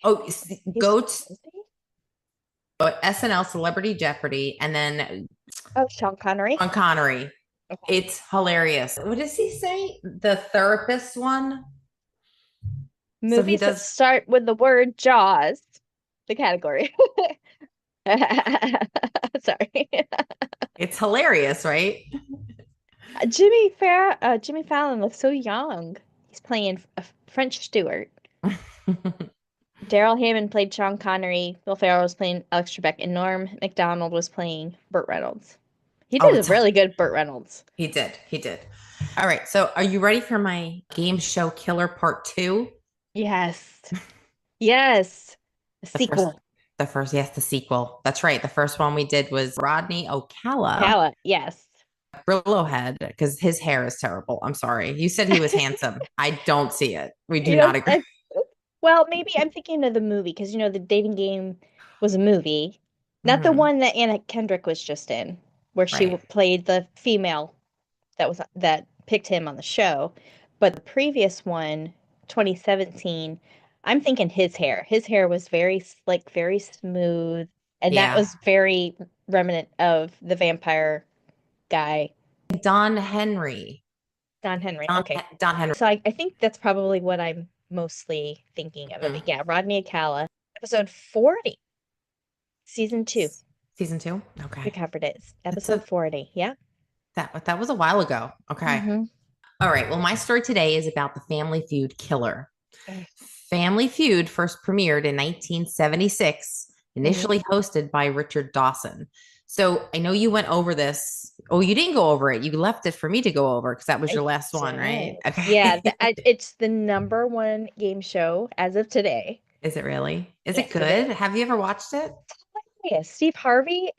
Oh, he's go still to busy? SNL Celebrity Jeopardy, and then Oh, Sean Connery. Sean Connery. Okay. It's hilarious. What does he say? The therapist one. So he Movies that does. start with the word Jaws. The category. Sorry. It's hilarious, right? Jimmy Fallon looks so young. He's playing a French Stewart. Daryl Hammond played Sean Connery. Will Ferrell was playing Alex Trebek, and Norm Macdonald was playing Burt Reynolds. He Oh, did a really good Burt Reynolds. he did. He did. All right. So are you ready for my game show killer part two? Yes. Yes. A The first, sequel. yes, the sequel. That's right. The first one we did was Rodney Ocala, Ocala. Yes. Brillo head, because his hair is terrible. I'm sorry. You said he was handsome. I don't see it. We do You not know, agree. well, maybe I'm thinking of the movie because the dating game was a movie, not the Hmm. one that Anna Kendrick was just in, where she Right. played the female that picked him on the show. But the previous one, 2017, I'm thinking his hair. His hair was very slick, very smooth, and that Yeah. was very remnant of the vampire guy, Don Henry. Don Henry. Okay. Don Henry. So I think that's probably what I'm mostly thinking of. Mm. But yeah, Rodney Acala, episode 40, season 2. Season two. We Okay. covered it. That's Episode a 40. Yeah. that was a while ago. Okay. Mm-hmm. All right. Well, my story today is about the Family Feud killer. Family Feud first premiered in 1976, Mm-hmm. initially hosted by Richard Dawson. So I know you went over this. Oh, you didn't go over it. You left it for me to go over because that was your I last one, right? did. Yeah, Okay. it's the number one game show as of today. Is it really? Is it Yes, it is. good? Have you ever watched it? Yes, Steve Harvey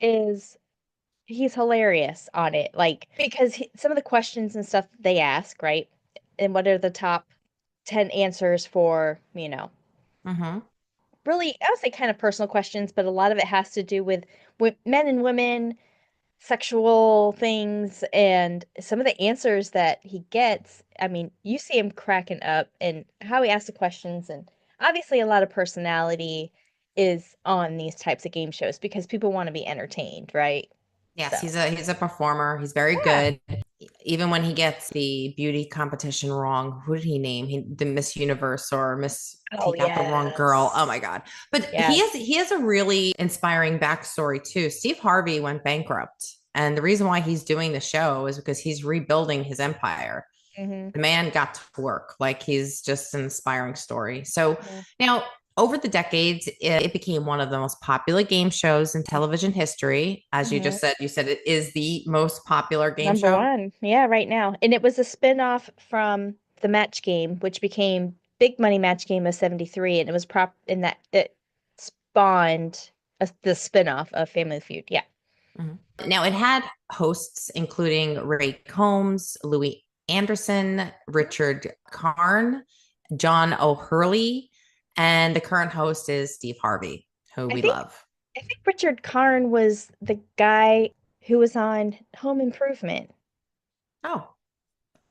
he's hilarious on it. Like because some of the questions and stuff they ask, right? And what are the top 10 answers for, Mm-hmm. really, I would say kind of personal questions, but a lot of it has to do with men and women, sexual things, and some of the answers that he gets. I mean, you see him cracking up and how he asks the questions, and obviously a lot of personality is on these types of game shows because people want to be entertained, right? Yes, So, he's a performer. He's very yeah. good. Even when he gets the beauty competition wrong, who did he name? The Miss Universe or Miss, Oh, he got the wrong girl. Oh yes. my God. But Yes. he has a really inspiring backstory too. Steve Harvey went bankrupt. And the reason why he's doing the show is because he's rebuilding his empire. Hmm. The man got to work. Like he's just an inspiring story. So Yeah. now, over the decades, it became one of the most popular game shows in television history. As you Hmm. just said, you said it is the most popular game Number show. one. Yeah, right now. And it was a spin-off from the Match Game, which became Big Money Match Game of 73. And it was prop in that it spawned the spin-off of Family Feud. Yeah. Mhm. Now, it had hosts including Ray Combs, Louis Anderson, Richard Karn, John O'Hurley, and the current host is Steve Harvey, who I we think love. I think Richard Karn was the guy who was on Home Improvement. Oh,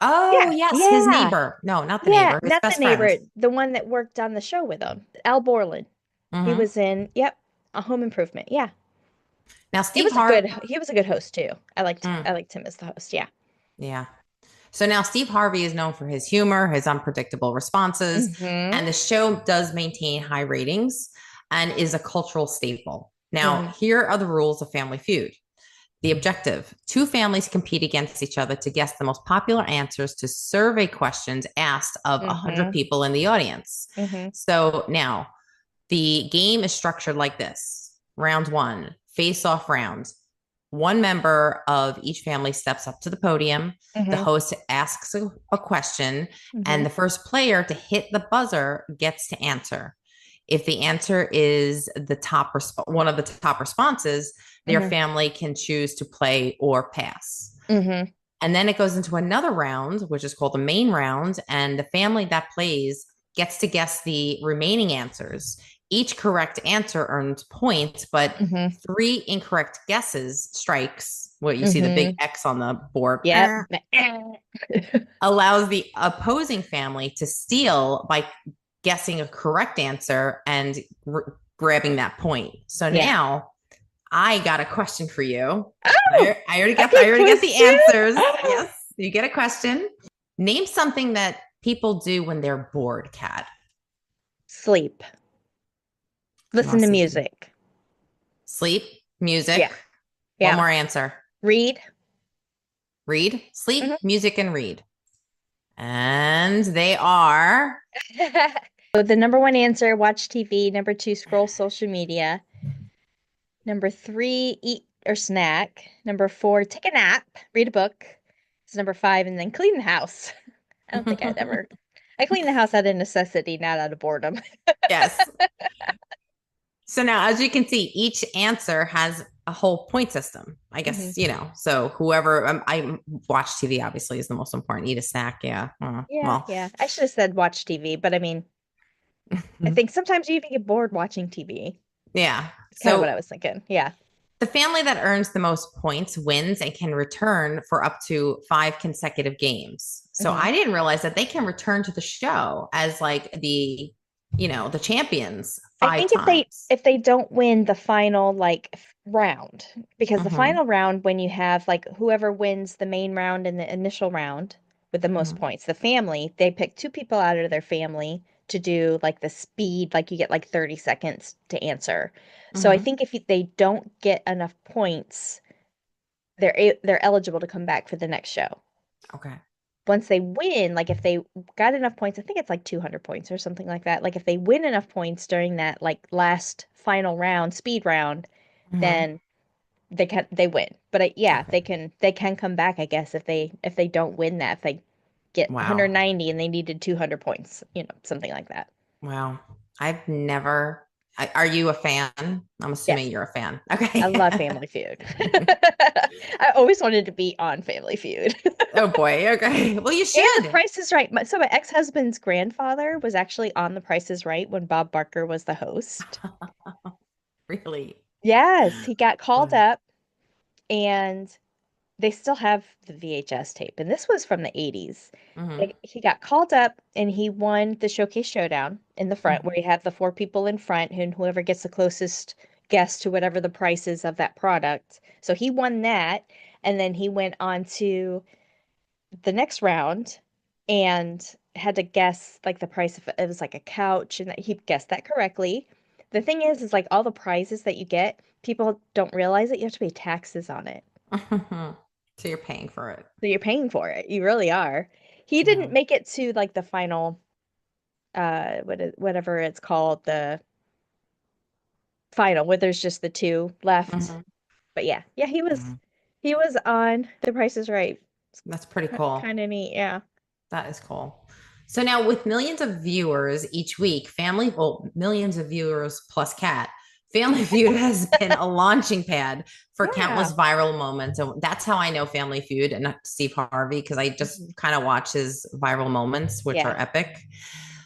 oh, Yeah. yes, his Yeah. neighbor. No, not the Yeah, neighbor, his not the best friend. neighbor, the one that worked on the show with him, Al Borland. He Hmm. was in, yep, a Home Improvement. Yeah. Now, He Steve was a Harvey. good he was a good host too. I Mm, liked him as the host. Yeah. yeah. So now Steve Harvey is known for his humor, his unpredictable responses, Mm-hmm. and the show does maintain high ratings and is a cultural staple. Now, Mm-hmm. here are the rules of Family Feud. The objective: two families compete against each other to guess the most popular answers to survey questions asked of 100 Mm-hmm. people in the audience. Mm-hmm. So now the game is structured like this: round one, face off rounds. One member of each family steps up to the podium. The Mm-hmm. host asks a question, Mm-hmm. and the first player to hit the buzzer gets to answer. If the answer is one of the top responses, their Mm-hmm. family can choose to play or pass. Mm-hmm. And then it goes into another round, which is called the main round. And the family that plays gets to guess the remaining answers. Each correct answer earns points, but Mm-hmm. three incorrect guesses strikes. What you see the big Mm-hmm. X on the board Yep. allows the opposing family to steal by guessing a correct answer and grabbing that point. So Yeah. now I got a question for you. Oh, I okay, already got the question. answers. Yes, you get a question. Name something that people do when they're bored, Kat. Sleep. You want Listen to to see music. sleep, Yeah. music. One Yeah. more answer. Read. Read, sleep, Mhm. music, and read. And they are So the number one answer, watch TV. Number two, scroll social media. Number three, eat or snack. Number four, take a nap, read a book. is number 5, and then clean the house. I don't think I'd ever. I clean the house out of necessity, not out of boredom. Yes. So now, as you can see, each answer has a whole point system. I Hmm. guess, so whoever I watch TV obviously is the most important. Eat a snack. Yeah. Yeah, Well, yeah. I should have said watch TV, but I mean, I think sometimes you even get bored watching TV. yeah. It's kind of what So I was thinking. Yeah. the family that earns the most points wins and can return for up to 5 consecutive games. So Hmm. I didn't realize that they can return to the show as like the champions I five think if they times. if they don't win the final like round, because the Mm-hmm. final round when you have like whoever wins the main round and the initial round with the most Mm-hmm. points, the family, they pick 2 people out of their family to do like the speed, like you get like 30 seconds to answer. So I Mm-hmm. think if they don't get enough points, they're eligible to come back for the next show. Okay. Once they win, like if they got enough points, I think it's like 200 points or something like that. Like if they win enough points during that like last final round, speed round, Mm-hmm. then they win. But yeah, Okay. they can come back, I guess, if they don't win that, if they get Wow. 190 and they needed 200 points, something like that. Wow. I've never. Are you a fan? I'm assuming Yes, you're a fan. I Okay. love Family Feud. I always wanted to be on Family Feud. Oh boy. Okay. Well, you And should. Price is Right. So my ex-husband's grandfather was actually on The Price is Right when Bob Barker was the host. Really. Yes, he got called Wow. up and they still have the VHS tape. And this was from the 80s. Mm-hmm. Like he got called up and he won the Showcase Showdown in the front where you have the 4 people in front and whoever gets the closest guess to whatever the price is of that product. So he won that. And then he went on to the next round and had to guess like the price of it was like a couch and that he guessed that correctly. The thing is like all the prizes that you get, people don't realize that you have to pay taxes on it. So you're paying for it. So you're paying for it. You really are. He Yeah. didn't make it to like the final whatever it's called, the final where there's just the two left. Mm-hmm. But yeah, yeah, Mm-hmm. he was on The Price is Right. That's pretty cool. Kind of neat, yeah. That is cool. So now with millions of viewers each week, millions of viewers plus cat, Family Feud has been a launching pad for Yeah. countless viral moments. And that's how I know Family Feud and not Steve Harvey, because I just Mhm. kind of watch his viral moments, which Yeah. are epic.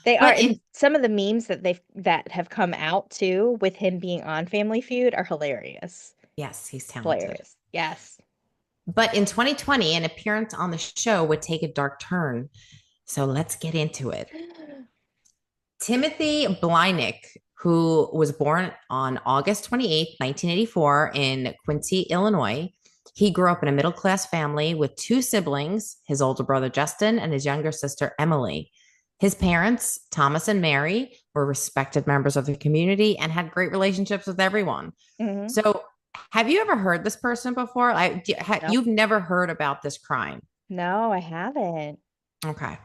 They are, But and in some of the memes that have come out too with him being on Family Feud are hilarious. yes, he's talented. Hilarious. Yes. But in 2020, an appearance on the show would take a dark turn. So let's get into it. Timothy Blynick, who was born on August 28th, 1984, in Quincy, Illinois. He grew up in a middle class family with 2 siblings, his older brother Justin and his younger sister Emily. His parents, Thomas and Mary, were respected members of the community and had great relationships with everyone. Hmm. So, have you ever heard this person before? Nope. You've never heard about this crime. No, I haven't. Okay.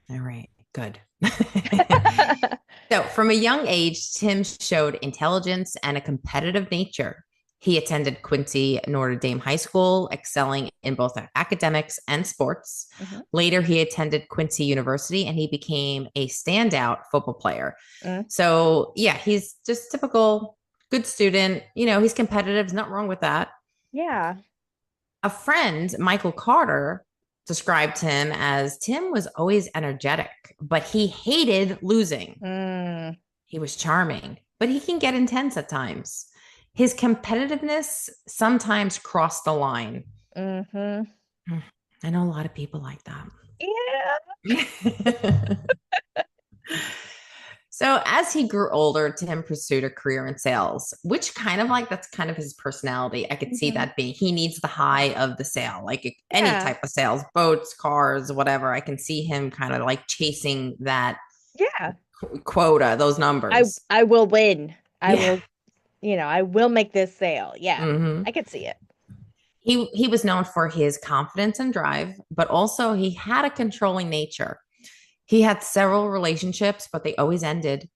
All right. Good. So, from a young age, Tim showed intelligence and a competitive nature. He attended Quincy Notre Dame High School, excelling in both academics and sports. Hmm. Later, he attended Quincy University and he became a standout football player. Mm. So, yeah, he's just typical good student. He's competitive. There's nothing wrong with that. Yeah. A friend, Michael Carter, described him as Tim was always energetic, but he hated losing. Mm. He was charming, but he can get intense at times. His competitiveness sometimes crossed the line. Hmm. I know a lot of people like Yeah. that. So as he grew older, Tim pursued a career in sales, which that's kind of his personality. I could see Hmm. that being he needs the high of the sale, like any Yeah. type of sales, boats, cars, whatever. I can see him kind of like chasing that Yeah. quota, those numbers. I will win. I Yeah. will, I will make this sale. Yeah. Hmm. I could see it. He was known for his confidence and drive, but also he had a controlling nature. He had several relationships, but they always ended.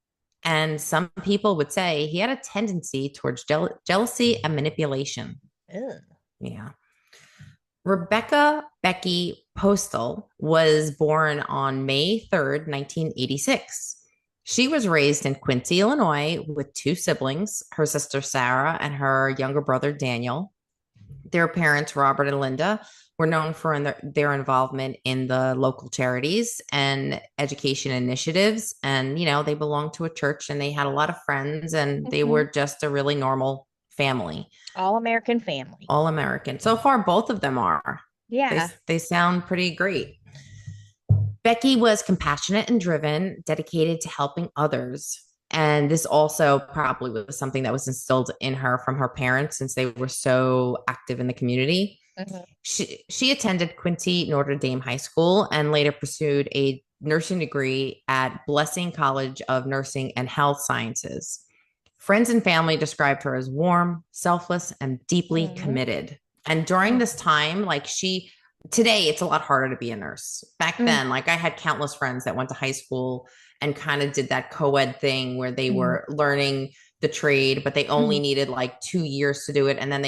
And some people would say he had a tendency towards jealousy and manipulation. Ugh. Yeah. Rebecca Becky Postal was born on May 3rd, 1986. She was raised in Quincy, Illinois, with two siblings, her sister Sarah and her younger brother Daniel. Their parents, Robert and Linda, were known for their involvement in the local charities and education initiatives. And, they belonged to a church and they had a lot of friends and they Hmm. were just a really normal family, All American family. all American. So far, both of them are. They, Yeah. they sound pretty great. Becky was compassionate and driven, dedicated to helping others. And this also probably was something that was instilled in her from her parents since they were so active in the community. Hmm. She attended Quincy Notre Dame High School and later pursued a nursing degree at Blessing College of Nursing and Health Sciences. Friends and family described her as warm, selfless, and deeply Hmm. committed. And during this time, today it's a lot harder to be a nurse. Back then, like I had countless friends that went to high school and kind of did that co-ed thing where they Hmm. were learning the trade, but they only Hmm. needed like 2 years to do it. And then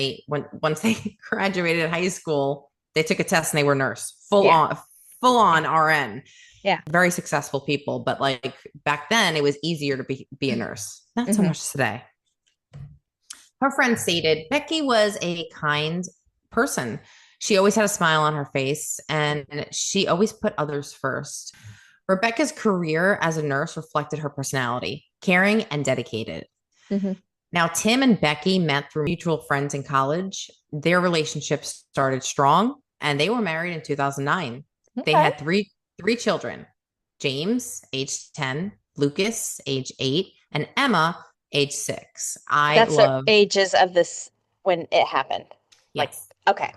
once they graduated high school, they took a test and they were nurse, Yeah. full Yeah. on RN. Yeah. Very successful people, but like back then it was easier to be a nurse. Not so Hmm. much today. Her friend stated Becky was a kind person. She always had a smile on her face and she always put others first. Rebecca's career as a nurse reflected her personality, caring and dedicated. Hmm. Now, Tim and Becky met through mutual friends in college. Their relationship started strong and they were married in 2009. They Okay. had three children: James, age 10, Lucas, age 8, and Emma, age 6. I That's the love, ages of this when it happened. Like, yes, okay.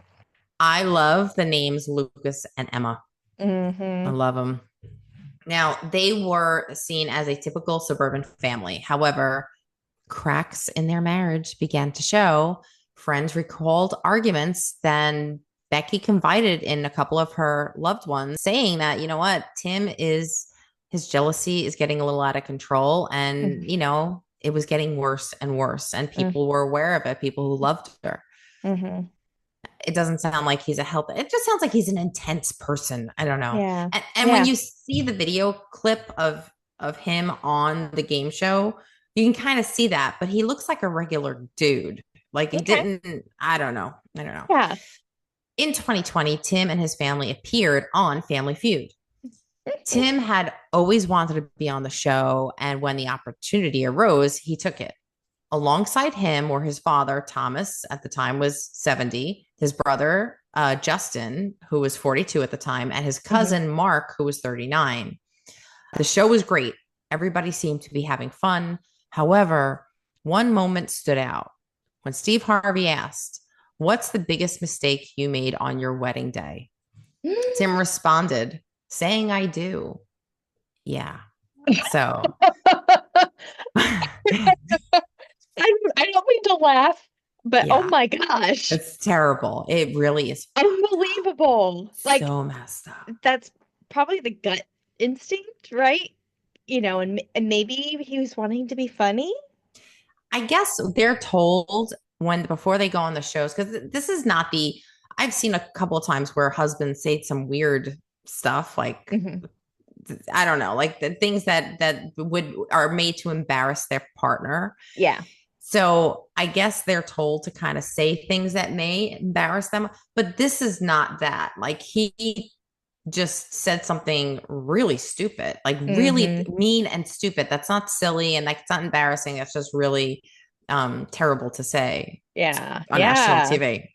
I love the names Lucas and Emma. I Hmm. love them. Now, they were seen as a typical suburban family. However, cracks in their marriage began to show. Friends recalled arguments. Then Becky confided in a couple of her loved ones, saying that, you know what, his jealousy is getting a little out of control. And, Hmm. it was getting worse and worse. And people were aware of it, people who loved her. Hmm. It doesn't sound like he's a health. It just sounds like he's an intense person. I don't know. Yeah. And when Yeah. you see the video clip of him on the game show, you can kind of see that, but he looks like a regular dude. Like he Okay. didn't, I don't know. I don't know. Yeah. In 2020, Tim and his family appeared on Family Feud. Tim had always wanted to be on the show, and when the opportunity arose, he took it. Alongside him were his father, Thomas, at the time was 70, his brother, Justin, who was 42 at the time, and his Hmm. cousin, Mark, who was 39. The show was great. Everybody seemed to be having fun. However, one moment stood out when Steve Harvey asked, "What's the biggest mistake you made on your wedding day?" Tim responded, "Saying I do." Yeah. So, I don't mean to laugh, but oh yeah, my gosh. it's terrible. It really is Unbelievable. Like so messed up. that's probably the gut instinct, right? And maybe he was wanting to be funny. I guess they're told when before they go on the shows, because this is not the, I've seen a couple of times where husbands say some weird stuff like, Hmm. I don't know, like the things that would are made to embarrass their partner. Yeah. So I guess they're told to kind of say things that may embarrass them, but this is not that. Like he just said something really stupid, like really Hmm. mean and stupid. That's not silly and like it's not embarrassing. It's just really terrible to say Yeah. on national Yeah. TV.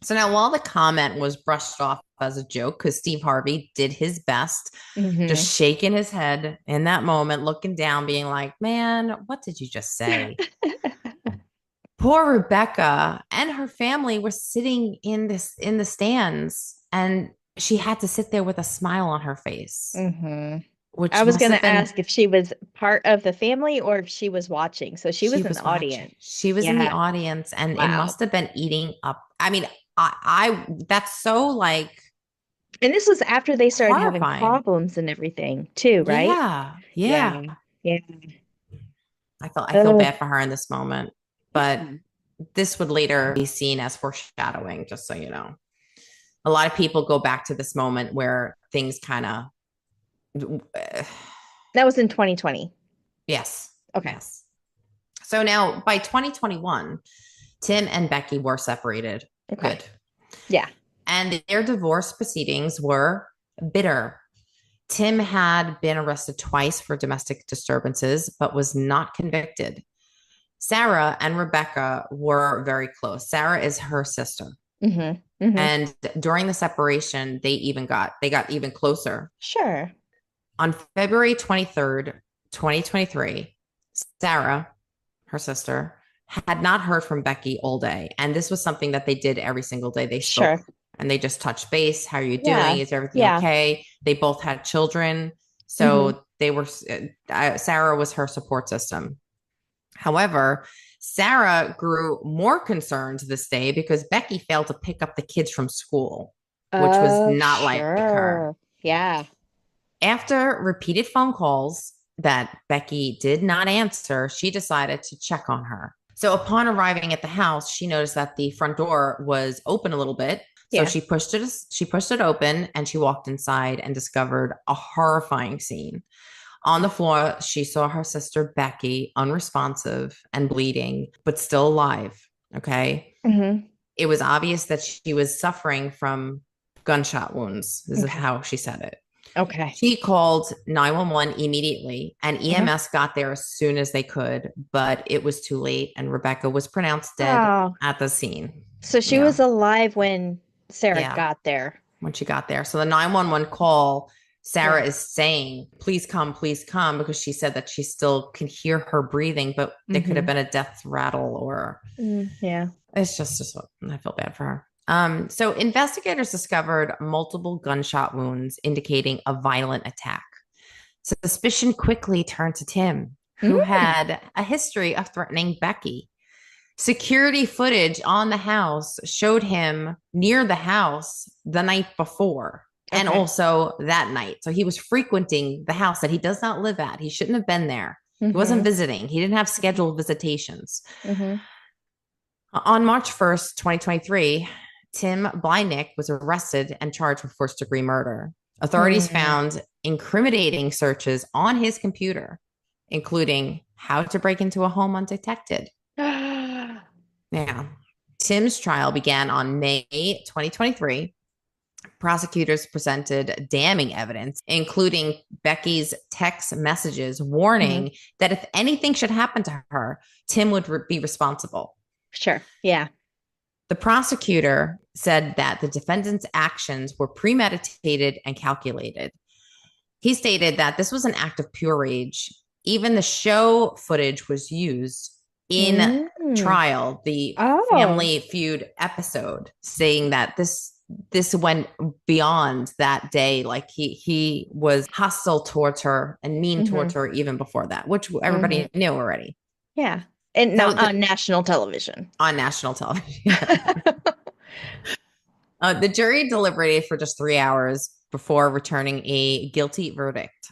So now, while the comment was brushed off as a joke, because Steve Harvey did his best, Hmm. just shaking his head in that moment, looking down, being like, "Man, what did you just say?" Poor Rebecca and her family were sitting in the stands, and she had to sit there with a smile on her face, Hmm. I which was must gonna have been. ask if she was part of the family or if she was watching. So she She was in the was watching. audience. She was in the Yeah. audience, and it Wow. must have been eating up. I mean, I that's so like And this was after they started having horrifying. problems and everything too, right? Yeah, yeah. Yeah. Yeah. I feel Oh, bad for her in this moment, but yeah. this would later be seen as foreshadowing, just so you know. A lot of people go back to this moment where things kind of, That was in 2020. yes, Okay. yes. So now by 2021, Tim and Becky were separated. Okay. Good. Yeah. And their divorce proceedings were bitter. Tim had been arrested twice for domestic disturbances, but was not convicted. Sarah and Rebecca were very close. Sarah is her sister. Mm-hmm. Mm-hmm. And during the separation, they got even closer. Sure. On February 23rd, 2023, Sarah, her sister, had not heard from Becky all day. And this was something that they did every single day. They Sure. spoke and they just touched base. How are you Yeah. doing? Is everything Yeah. okay? They both had children. Mm-hmm. So they were, Sarah was her support system. However, Sarah grew more concerned this day because Becky failed to pick up the kids from school, which was Oh, not like her. sure. Yeah. After repeated phone calls that Becky did not answer, she decided to check on her. So upon arriving at the house, she noticed that the front door was open a little bit. So Yeah. she pushed it open and she walked inside and discovered a horrifying scene. On the floor, she saw her sister Becky, unresponsive and bleeding, but still alive. Okay. Mm-hmm. It was obvious that she was suffering from gunshot wounds. This is Okay. how she said it. Okay. She called 911 immediately, and Mm-hmm. EMS got there as soon as they could, but it was too late, and Rebecca was pronounced dead Oh, at the scene. so she Yeah. was alive when Sarah Yeah. got there. When she got there. So the 911 call, Sarah Yeah. is saying, please come, because she said that she still can hear her breathing, but there could have Mm-hmm. been a death rattle or Yeah. it's just I feel bad for her. So investigators discovered multiple gunshot wounds indicating a violent attack. Suspicion quickly turned to Tim, who Mm. had a history of threatening Becky. Security footage on the house showed him near the house the night before and Okay. also that night. So he was frequenting the house that he does not live at. He shouldn't have been there. He wasn't Mm-hmm. visiting, he didn't have scheduled visitations. Mm-hmm. On March 1st, 2023, Tim Blynick was arrested and charged with first degree murder. Authorities Mm. found incriminating searches on his computer, including how to break into a home undetected. Yeah. Tim's trial began on May 2023. Prosecutors presented damning evidence, including Becky's text messages Mm-hmm. warning that if anything should happen to her, Tim would be responsible. Sure. Yeah. The prosecutor said that the defendant's actions were premeditated and calculated. He stated that this was an act of pure rage. Even the show footage was used in Mm. trial, the Oh. Family Feud episode, saying that this went beyond that day. Like he was hostile towards her and mean Mm-hmm. towards her even before that, which Mm-hmm. everybody knew already. Yeah. And So not on national television. on national television. The jury deliberated for just 3 hours before returning a guilty verdict.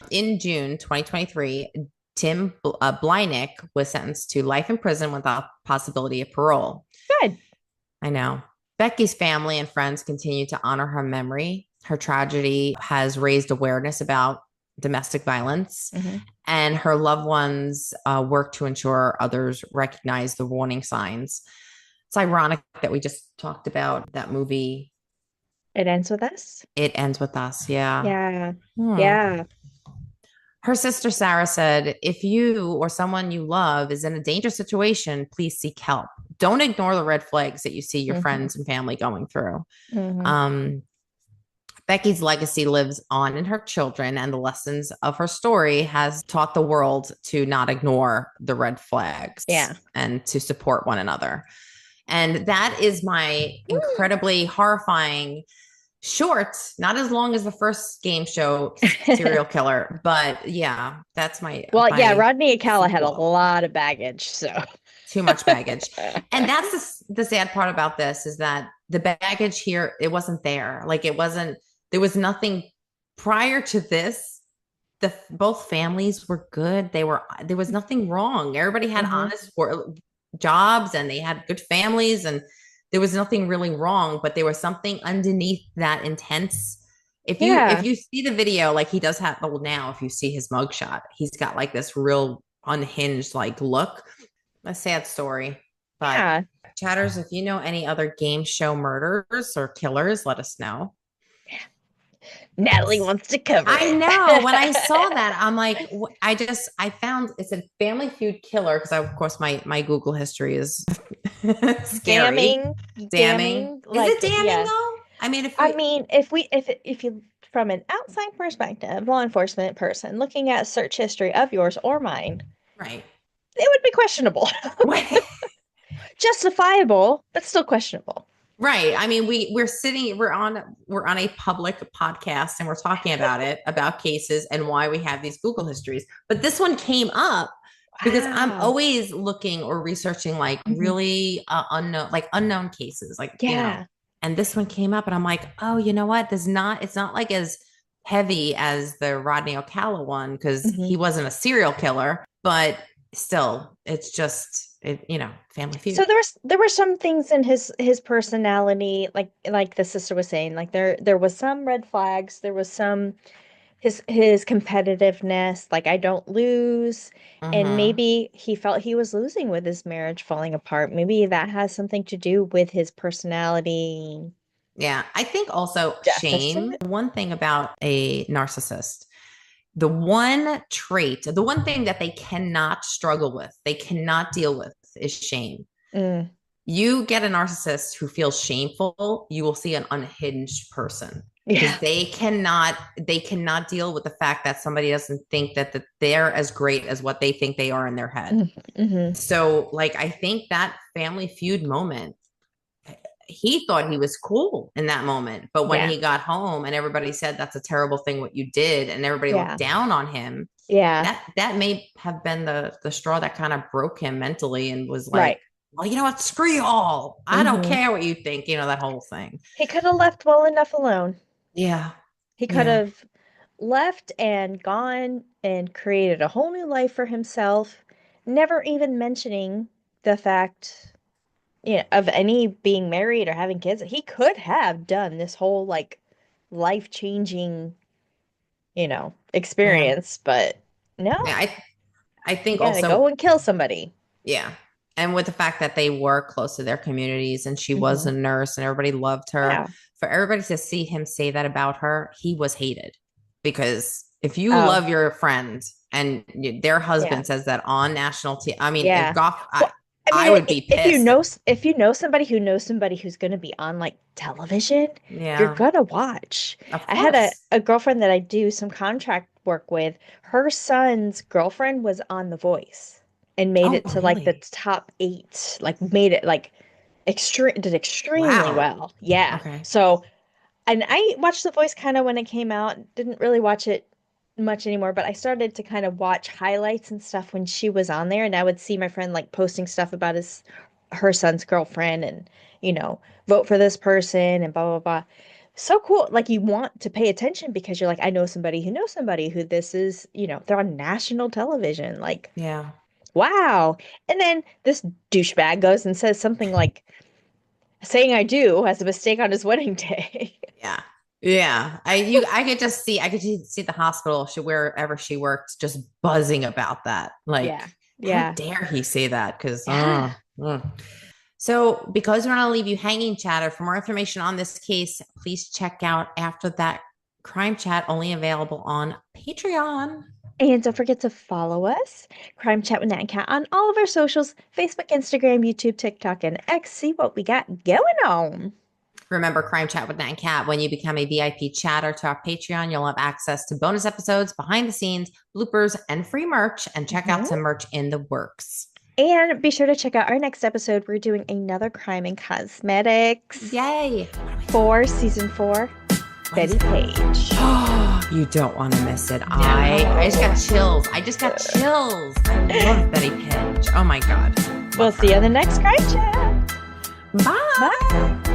In June 2023, Tim Blynick was sentenced to life in prison without possibility of parole. Good. I know. Becky's family and friends continue to honor her memory. Her tragedy has raised awareness about domestic violence, Mm-hmm. and her loved ones work to ensure others recognize the warning signs. It's ironic that we just talked about that movie. It ends with us. It ends with us. Yeah. Yeah. Hmm. Yeah. Her sister Sarah said, if you or someone you love is in a dangerous situation, please seek help. Don't ignore the red flags that you see your Mm-hmm. friends and family going through. Mm-hmm. Um, Becky's legacy lives on in her children, and the lessons of her story has taught the world to not ignore the red flags Yeah. and to support one another. And that is my incredibly horrifying short, not as long as the first game show serial killer, but yeah, that's my Well, yeah, my Rodney Acala had a sequel. lot of baggage, so. Too much baggage. And that's the sad part about this is that the baggage here, it wasn't there. Like there was nothing prior to this. Both families were good. There was nothing wrong. Everybody had Mhm. honest jobs and they had good families and there was nothing really wrong, but there was something underneath that intense. If Yeah. you see the video, like he does have, well, now if you see his mugshot, he's got like this real unhinged like look. A sad story. But Yeah. chatters, if you know any other game show murders or killers, let us know. Natalie wants to cover I it. know. When I saw that, I'm like, I found it's a Family Feud killer because of course my Google history is scary, Damning, damning. damning, Is it like, damning yeah. though? I mean, if I we mean, if you from an outside perspective, law enforcement person looking at search history of yours or mine, right, it would be questionable. Justifiable, but still questionable. right. I mean, we're on a public podcast and we're talking about it about cases and why we have these Google histories. But this one came up because I'm Wow. always looking or researching like Mhm. really unknown cases, like Yeah. and this one came up and I'm like, oh, you know what? It's not like as heavy as the Rodney Ocala one because Hmm. he wasn't a serial killer, but still, it's just Family So Feud. there were some things in his personality, like the sister was saying, like there was some red flags, there was some his competitiveness, like I don't lose, and Mm-hmm. maybe he felt he was losing with his marriage falling apart. Maybe that has something to do with his personality Yeah, I think also shame. deficit. One thing about a narcissist, the one trait, the one thing that they cannot struggle with, they cannot deal with is shame. Mm, You get a narcissist who feels shameful, you will see an unhinged person because yeah. they cannot deal with the fact that somebody doesn't think that they're as great as what they think they are in their head. Mm-hmm. So like I think that Family Feud moment, he thought he was cool in that moment. But when Yeah. he got home and everybody said that's a terrible thing what you did, and everybody looked Yeah. down on him, Yeah. that may have been the straw that kind of broke him mentally and was like, Right. well, you know what? Screw you all. I don't Hmm. care what you think. That whole thing. He could have left well enough alone. Yeah. He could Yeah. have left and gone and created a whole new life for himself, never even mentioning the fact, of any being married or having kids. He could have done this whole like life-changing, Yeah. experience, but Yeah. no, I he think gotta go also, and kill somebody. yeah. And with the fact that they were close to their communities and she was Hmm. a nurse and everybody loved her, Yeah. for everybody to see him say that about her, he was hated. Because if you Oh, love your friend and their yeah. husband says that on national TV, I mean, if Yeah. Goff, Well, I I mean, would be pissed. if you know somebody who knows somebody who's going to be on like television, you're Yeah, gonna watch. of I had course. a girlfriend that I do some contract work with. Her son's girlfriend was on The Voice and made Oh, it to like the really? top eight, like made it like did extremely Wow. well. Yeah. Okay. So, and I watched The Voice kind of when it came out, didn't really watch it much anymore, but I started to kind of watch highlights and stuff when she was on there, and I would see my friend like posting stuff about her son's girlfriend and, vote for this person and blah blah blah. So cool. Like you want to pay attention because you're like, I know somebody who knows somebody who this is, they're on national television. Like, Yeah. wow. And then this douchebag goes and says something like saying I do has a mistake on his wedding day. Yeah. Yeah. I could just see the hospital wherever she worked just buzzing about that. Yeah. Like, how Yeah. dare he say that? Because Yeah. So, because we want to leave you hanging, chatter, for more information on this case, please check out After That Crime Chat, only available on Patreon. And don't forget to follow us, Crime Chat with Nat and Cat, on all of our socials, Facebook, Instagram, YouTube, TikTok, and X. See what we got going on. Remember, Crime Chat with Nat and Cat, when you become a VIP chatter to our Patreon, you'll have access to bonus episodes, behind the scenes, bloopers, and free merch. And check out Mhm. some merch in the works. And be sure to check out our next episode. We're doing another crime and cosmetics Yay! for season 4, What is Betty it? Page. Oh, you don't want to miss it. I just got chills. I just got chills. I love Betty Page. Oh my God. We'll see you on the next Crime Chat. Bye. Bye.